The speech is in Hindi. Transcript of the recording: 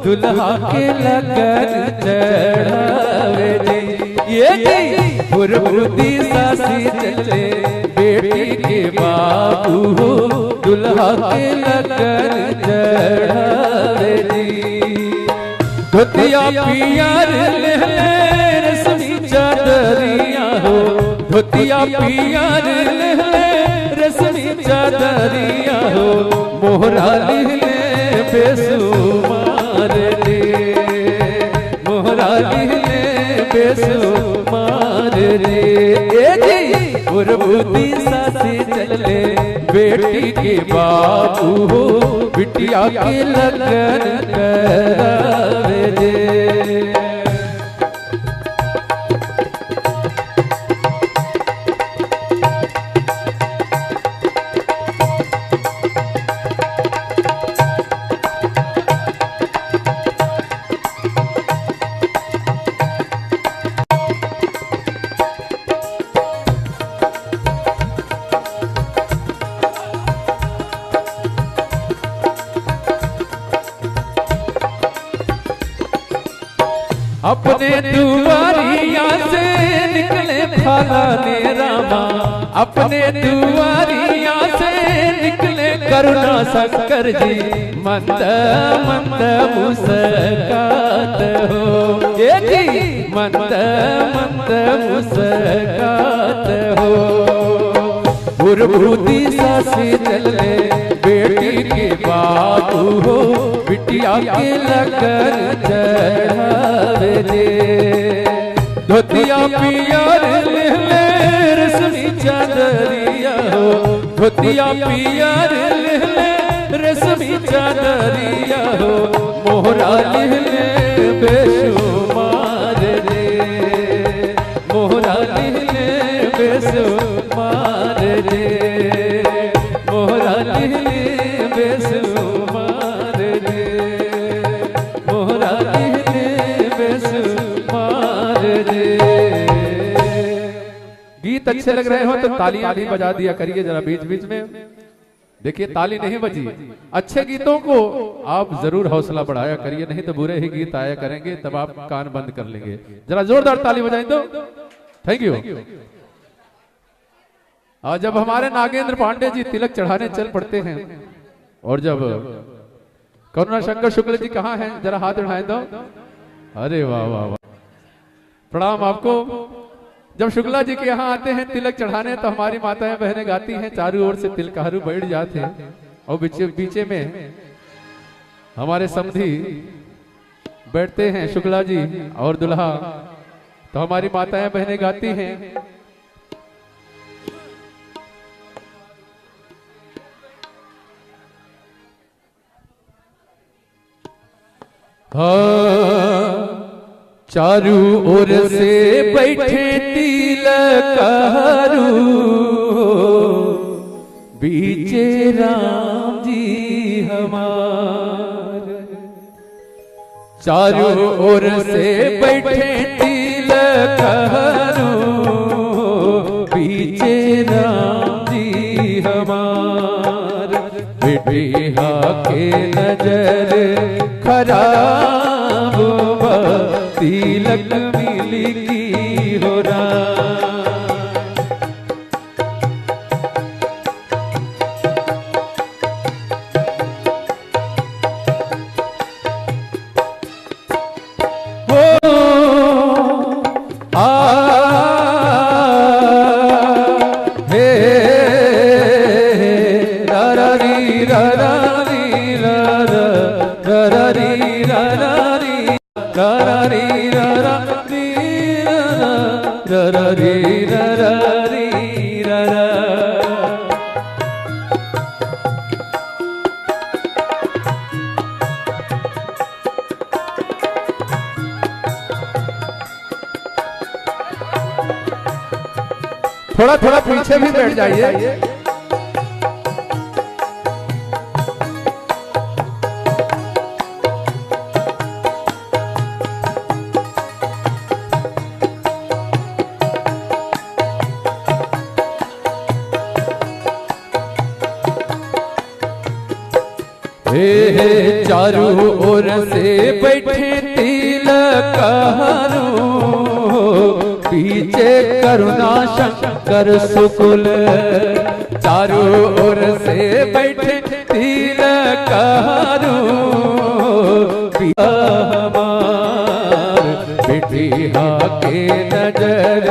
दुल्हा के लगन चढ़ावे जी। ये जी बुरबुदी सासी चले बेटी के बाबू हो दुल्हा के लगन चढ़ावे जी। धोतिया पियर ले रश्मि चादरिया हो धोतिया पियर ले रश्मि चादरिया हो मोहरा ले बेसुमार ले मोहरा ले बेसुमार रे। ए जी बुरबुदी सासी चले बेटी के बाबू हो बिटिया के लगन करावे जे। अपने दुआरिया से निकले फलाने रामा अपने दुआरिया से निकले करुणा शंकर जी मंद मंद मुस्कात हो। ये जी मंद मंद मुस्कात हो। बुरबुदी सासी चले बेटी के बाबू हो बिटिया के लगन चढ़ावे जे। धोतिया पियर ले रश्मि चादरिया हो धोतिया पियर ले रश्मि चादरिया हो मोहरा ले बेसुमार रे मोहरा ले बेसुमार रे मोहरा ले बेसुमार रे मोहरा ले बेसुमार रे। गीत अच्छे लग रहे हो तो तालियां भी बजा दिया करिए जरा बीच बीच में। देखिए ताली नहीं बजी, अच्छे गीतों को आप जरूर हौसला बढ़ाया करिए, नहीं तो बुरे ही गीत आया करेंगे तब आप कान बंद कर लेंगे। जरा जोरदार ताली बजाएं तो थैंक यू। और जब हमारे नागेंद्र पांडे जी तिलक चढ़ाने चल पड़ते हैं और जब करुणा शंकर शुक्ल जी कहाँ हैं जरा हाथ उठाएं तो। अरे वाह वाह वाह प्रणाम आपको। जब शुक्ला जी के यहाँ आते हैं तिलक चढ़ाने तो हमारी माताएं बहनें गाती हैं चारों ओर से तिलकहरू बैठ जाते हैं और बीचे में हमारे समधी बैठते हैं शुक्ला जी और दुल्हा। तो हमारी माताएं बहनें गाती हैं चारू ओर से बैठे तिलकहरू बीचे राम जी हमार। चारू ओर से बैठे तिलकहरू बीचे राम जी हमार। बेटिया के नजर खराब तिलक मिली की हो थोड़ा थोड़ा पीछे भी बैठ जाइए। चारों ओर ओर से बैठे तिलकहारो, पीछे करुणा शंकर शुक्ल। चारों ओर से बैठे तिलकहारो, हमार बिटिया के नजर